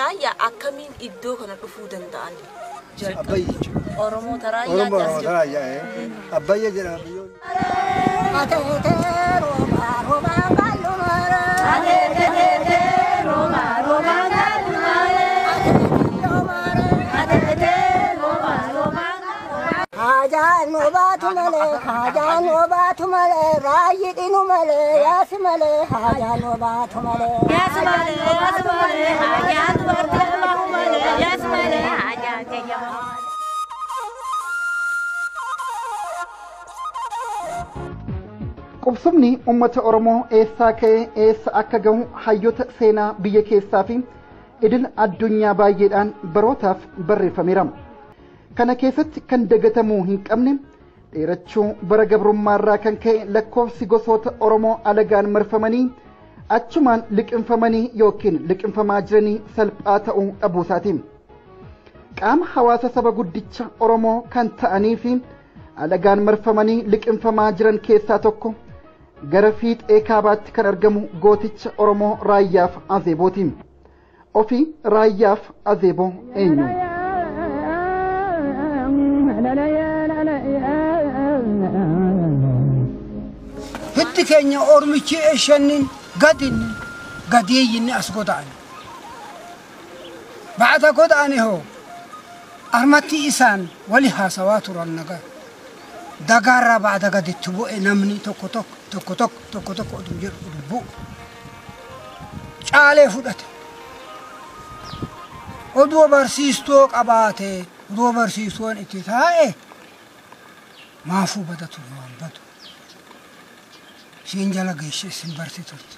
raayyaa akkamiin iddoo kana dhufuu danda'an? Abbayyi. Oromoo raayyaa. Abbayyi jedhama biyyoon. Hajan obatu male, rayi dinu male, yas male, hajan obatu male, yas male, hajan obatu male, yas male, hajan tejama. Qubsumni ummata Oromoo eessaa ka'ee eessa akka gahu hayyoota seenaa biyya keessaa fi idil addunyaa baay'eedhaan barootaaf barreeffameera. Kana keessatti kan dagatamuu hin qabne dheerachuu bara gabrummaarraa kan ka'e lakkoofsi gosoota Oromoo alagaan marfamanii achumaan liqinfamanii yookiin liqinfamaa jiranii salphaa ta'uu dhabuusaati. Qaama hawaasa saba guddicha Oromoo kan ta'anii fi alagaan marfamanii liqinfamaa jiran keessaa tokko gara fiixee kaabaatti kan argamu gooticha Oromoo Raayyaaf Azeebooti. Ofii Raayyaaf Azeeboo eenyu? Hitti keenya ormichi eshannin gadiyyin as godaan. Ba'ata godaan hoo armatti isaan wali haasawaa turan nagaa. Dagaarraa ba'ata gaditti bu'e namni tokko oduu jedhu dubbu. Caalee fudhate. Oduu barsiistuu qabaate oduu barsiistuun itti taa'e maafuu badatu waan badu. Siin jala geesse isin barsiiturte.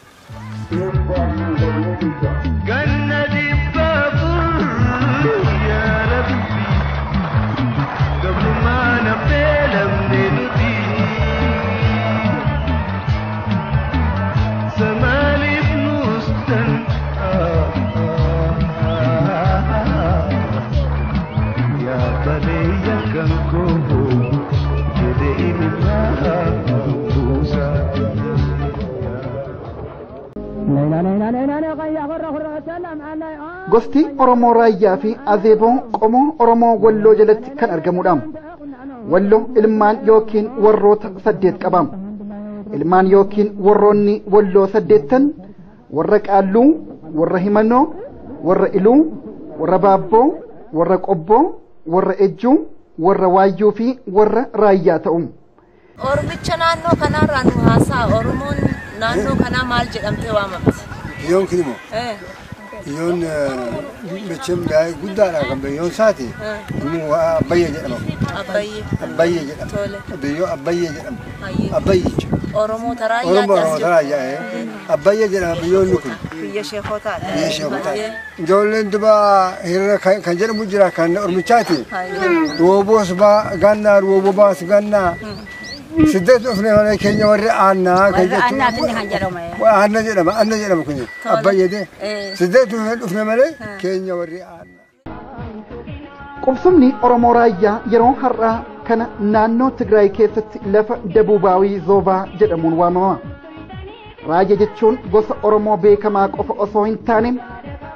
Gosti Oromoo Raayyaa fi Azeeboo qomoo Oromoo Walloo jalatti kan argamudha. Walloo ilmaan yookiin warroota 8 qaba. Ilmaan yookiin warroonni Walloo 8 warra Qaalluu, warra Himannoo, warra Iluu, warra Baabboo, warra Qobboo, warra Ejjuu, warra Waayyuu fi warra Raayyaa ta'u. Oromicha naannoo kanarraa nu haasaa Oromoon naannoo kanaa maal jedhamtee waamamti? Yoon kinimoo. Yoon mechem daa'ii guddaadha kan biyyoon isaati. Immoo Abbayye jedhama. Abbayye jedhama. Biyyoo Abbayye jedhama. Abbayye jechuudha. Oromoo Raayyaa. Abbayye jedhama biyyoonni kun. Biyya sheekotaadha. Biyya sheekotaadha. Ijoolleen dubaa hiriira kan jedhamu jira kan Oromichaati. Rooboos gannaa rooboo baas gannaa. Siddeet dhufne malee keenya warri aannaa kan jettu. Aanna jedhama kun Abbayye de. Siddeet dhufne malee keenya warri aannaa. Qubsumni Oromoo Raayyaa yeroo har'aa kana naannoo Tigraay keessatti lafa Dabuubaawii Zoobaa jedhamuun waamama. Raayyaa jechuun gosa Oromoo beekamaa qofa osoo hin taane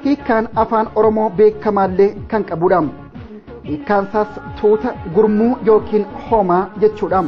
hiikkaan afaan Oromoo beekamaallee kan qabudha. Hiikkaan isaas tuuta gurmuu yookiin hoomaa jechuudha.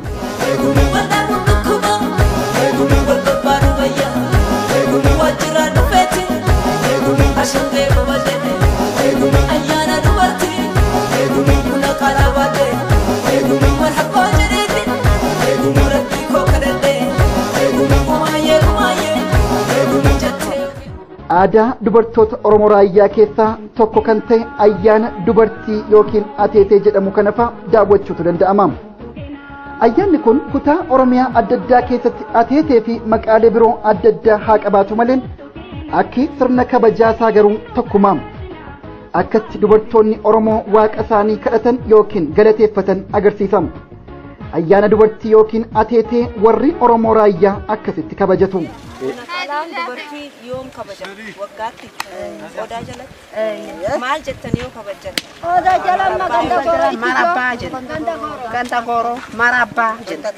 Aadaa dubartoota Oromoo Raayyaa keessaa tokko kan ta'e ayyaana dubartii yookiin ateetee jedhamu kana fa'a daawwachuutu danda'ama. Ayyaanni kun kutaa Oromiyaa adda addaa keessatti ateetee fi maqaalee biroo adda addaa haa qabaatu malee akki sirna kabajaasaa garuu tokkuma. Akkatti dubartoonni Oromoo waaqa isaanii kadhatan yookiin galateeffatan agarsiisa. Ayyaana dubartii yookiin ateetee warri Oromoo Raayyaa akkasitti kabajatu. Jalaan dubartii yoom kabajan waggaatti odaa jalatti maal jettanii yoo kabajan odaa jalaan maganda gooroo marabbaa jedhu ganda gooroo marabbaa jedhu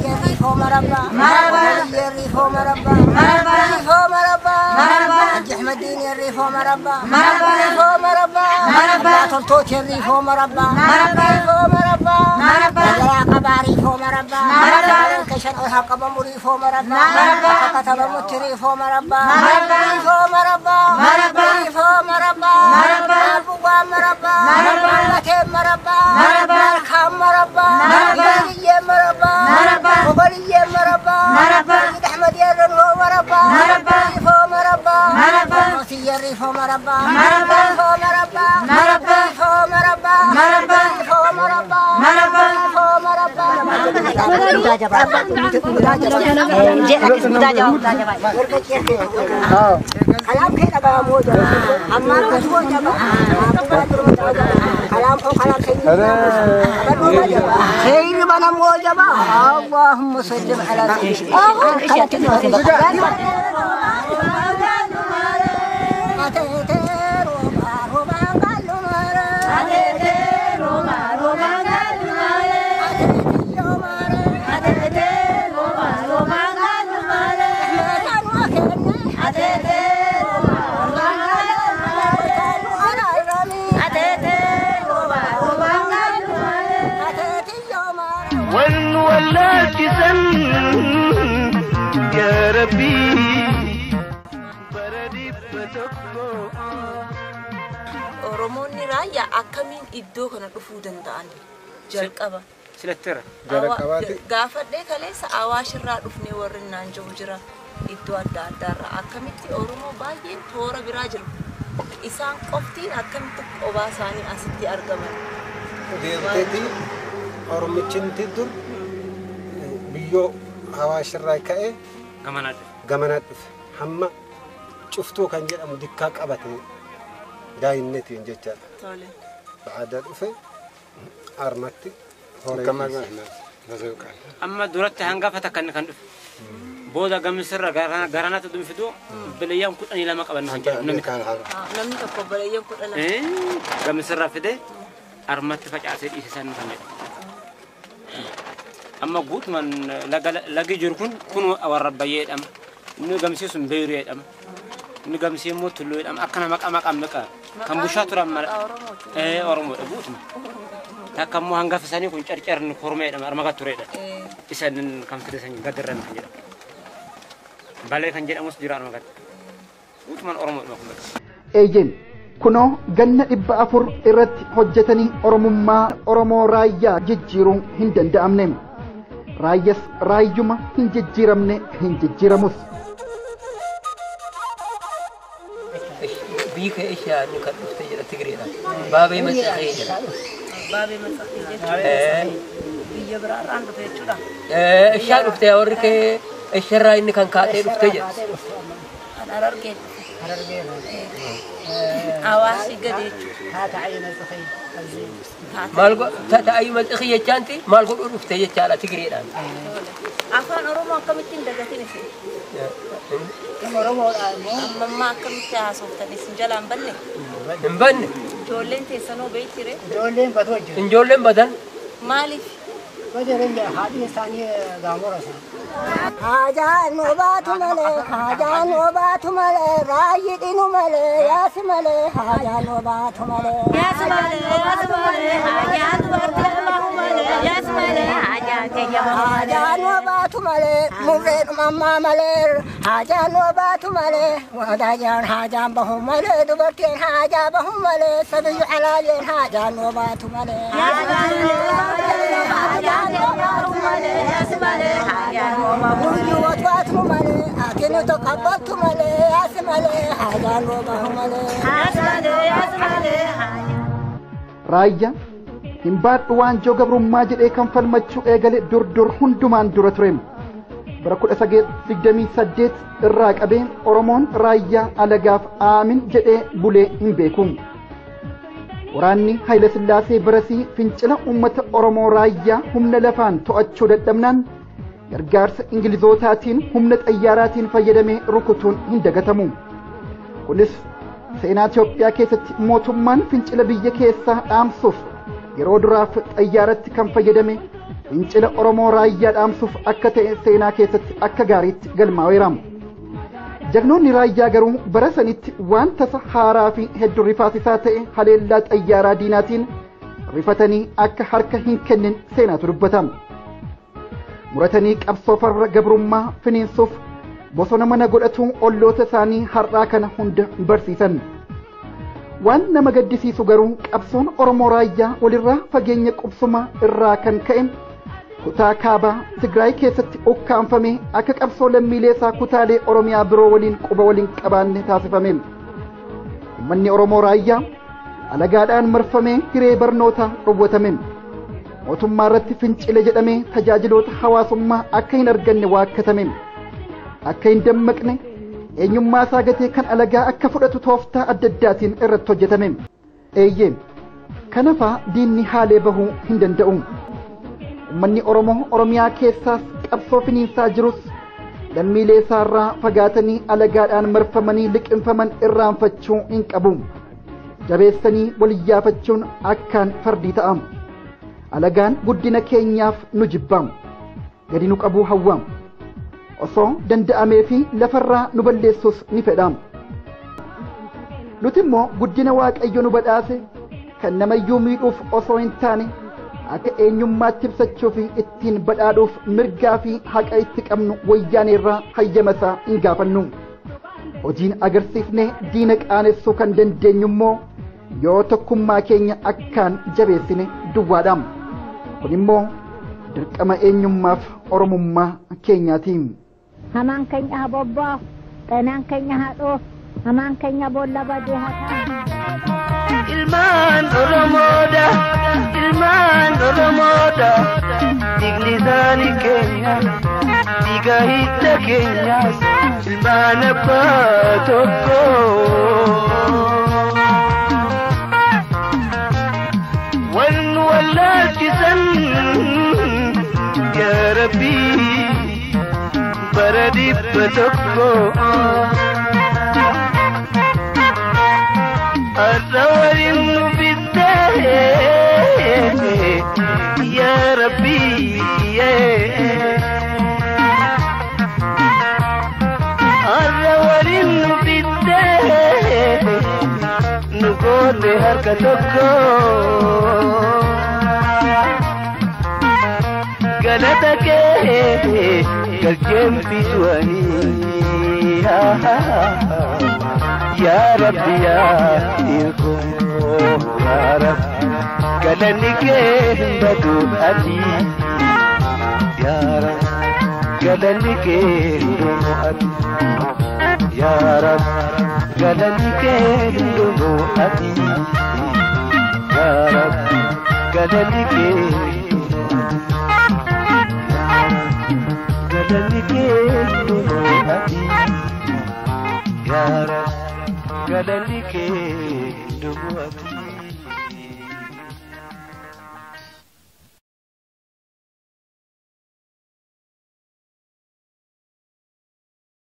yerriifoo marabbaa marabbaa yerriifoo marabbaa marabbaa yerriifoo marabbaa marabbaa Ahmadiin yerriifoo marabbaa marabbaa yerriifoo marabbaa marabbaa toltoot yerriifoo marabbaa marabbaa yerriifoo marabbaa marabbaa jalaa qabaariifoo marabbaa marabbaa kashan ohaa qabamuriifoo marabbaa marabbaa kakataba mutiriifoo marabbaa marabbaa yerriifoo marabbaa marabbaa yerriifoo marabbaa marabbaa buwaa marabbaa marabbaa lateen marabbaa marabbaa harkaan marabbaa marabbaa liyyeen marabbaa marabbaa oboliyeen marabbaa marabbaa Ahmad yerriifoo marabbaa marabbaa yerriifoo marabbaa marabbaa Mooti yerriifoo marabbaa marabbaa yerriifoo marabbaa marabbaa yerriifoo marabbaa marabbaa yerriifoo marabbaa marabbaa yerriifoo marabbaa kalam kena bawa moja amma kedua jaba kalam ko kalam khair mana moja ba Allahumma salli ala Oromoonni raayyaa akkamiin iddoo kana dhufuu danda'an jalqaba silattira gaafadhee kaleessa Awaash irraa dhufnee warri naan jiru jira iddoo adda addaarraa akkamitti Oromoo baay'een toora biraa jiru isaan qoftiin akkamitti qobaa isaanii asitti argaman deemteetii Oromichinti dur biyyoo Awaash irraa ka'ee gamanaa dhufe hamma cuftuu kan jedhamu dikkaa qabate daa'innetiin jechaadha. tole Ba'aada dhufe armatti horeemaa amma duratti hangafa takkan kan dhufe booda gamisirra garanatu dumfidu beleeyyan kudhanii lama qaban kan jedhamu namni tokko beleeyyan kudhanii gamisirra fide armatti facaasee dhiisisan kan jedhamu amma guutuman lagi jiru kun warrabbayyeedhama inni gamsiisun beeyureedhama inni gamsii immoo tulluudhama akkana maqaa kan bushaa turan mala Oromoodha guutuma takka immoo hangafa isaanii kun carcarni kormeedhama armaga tureedha isan kan fidesan gadirran kan jedhamu balee kan jedhamus jira armaga guutuman Oromoodha kun eeyyen kunoo ganna 400 irratti hojjetanii oromummaa Oromoo raayyaa jijjiiruun hin danda'amne raayyas raayyuma hin jijjiiramne hin jijjiiramus بيك إيش يعني كتبت تجرا تجرينا بابي مسخي baabee masaqii biyya biraa irraan dhufee jechuudha. إيش عرفت يا ورك إيش الرأي إنك كان كاتب تجرا أنا أرجع Awaashi gadi jechuudha. مالكو تأيي مسخي يجانتي مالكو عرفت يجعل تجرينا Afaan Oromoo akkamittiin dagatiin isin? Amma akkamitti haasoftan isin jalaan banne? نبني Ijoolleen teessanoo beektiree? إنجولن بدن Maaliif? Hajaan obaatu malee, hajaan obaatu malee, raayidhinu malee, yaasi malee, hajaan obaatu malee. Yaasi malee, hajaan dubartii bahu malee, yaasi malee, hajaan keenya bahu malee. Hajaan obaatu malee, murreen mammaa malee, hajaan obaatu malee, wadajaan hajaan bahu malee, dubartiin hajaa bahu malee, sabiyyu halaaleen hajaan obaatu malee. Yaasi malee, hajaan obaatu malee, yaasi malee, hajaan Guryu watwaatu malee, akinu tokkabbattu malee, yaasi malee, hajaan obahu malee. yaasi malee, yaasi malee, hajaan. raayyaa hin baadhu waanjoo gabrummaa jedhee kan falmachuu eegale dur hundumaan dura tureem bara 1928 irraa qabee Oromoon raayyaa alagaaf aamin jedhee bulee hin beeku waraanni Haayile Sillaasee barasii fincila uummata Oromoo raayyaa humna lafaan to'achuu dadhabnaan gargaarsa ingilizootaatiin humna xayyaaraatiin fayyadamee rukutuun hin dagatamu. Kunis seenaa Itoophiyaa keessatti mootummaan fincila biyya keessaa dhaamsuuf yeroo duraaf xayyaaratti kan fayyadame fincila Oromoo raayyaa dhaamsuuf akka ta'e seenaa keessatti akka gaariitti galmaa'eera. Jagnoonni raayyaa garuu bara sanitti waan tasa haaraa fi hedduu rifaasisaa ta'e haleellaa xayyaaraa diinaatiin rifatanii akka harka hin kennin seenaatu dubbata. Muratanii qabsoo farra gabrummaa finiinsuuf bosona mana godhatu olloota isaanii har'aa kana hunda barsiisan. Waan nama gaddisiisu garuu qabsoon Oromoo raayyaa walirraa fageenya qubsuma irraa kan ka'e kutaa kaabaa Tigraay keessatti ukkaanfamee akka qabsoo lammiilee isaa kutaalee Oromiyaa biroo waliin quba waliin qabaanne taasifame. Uummanni Oromoo raayyaa alagaadhaan marfamee hiree barnootaa dhowwatame. Mootummaa irratti fincile jedhamee tajaajiloota hawaasummaa akka hin arganne waakkatame. Akka hin dammaqne eenyummaa isaa gatee kan alagaa akka fudhatu tooftaa adda addaatiin irratti hojjetame. Eeyyee kanafaa diinni haalee bahuu hin danda'u. Uummanni Oromoo Oromiyaa keessaas qabsoo finiinsaa jirus lammiilee isaarraa fagaatanii alagaadhaan marfamanii liqinfaman irraanfachuu hin qabu. Jabeessanii waliyyaafachuun akkaan fardii ta'a. Alagaan guddina keenyaaf nu jibbaam. Gadi nu qabuu hawwaam. Osoo danda'amee fi lafarraa nu balleessus ni fedhaam. Nuti immoo guddina Waaqayyo nu badhaase kan namayyuu miidhuuf osoo hin taane akka eenyummaatti ibsachuu fi ittiin badhaadhuuf mirgaa fi haqa itti qabnu wayyaaneerraa hayyama isaa hin gaafannu. Hojiin agarsiifnee diina qaanessuu kan dandeenyu immoo yoo tokkummaa keenya akkaan jabeessine duwwaadhaam. Kun immoo dirqama eenyummaaf Oromummaa keenyaatiin. Hamaan keenya habobbaa, xeenaan keenya haadhoo, hamaan keenya boolla badee hataa. Ilmaan Oromoodha, ilmaan Oromoodha, dhiigni isaanii keenya, dhiiga hidda keenyaas, ilmaan abbaa tokko. Wannu wallaalchisan yaa Rabbii. Baradip betokko Arrawarin nubidde Ya Rabbi Arrawarin nubidde Nugode harka tokko Galata ke galchem bisuani Ya Rabbi ya irkum Ya Rabbi galani ke badu ati Ya Rabbi galani ke dumu ati Ya Rabbi galani ke dumu ati Ya Rabbi galani ke Galanike,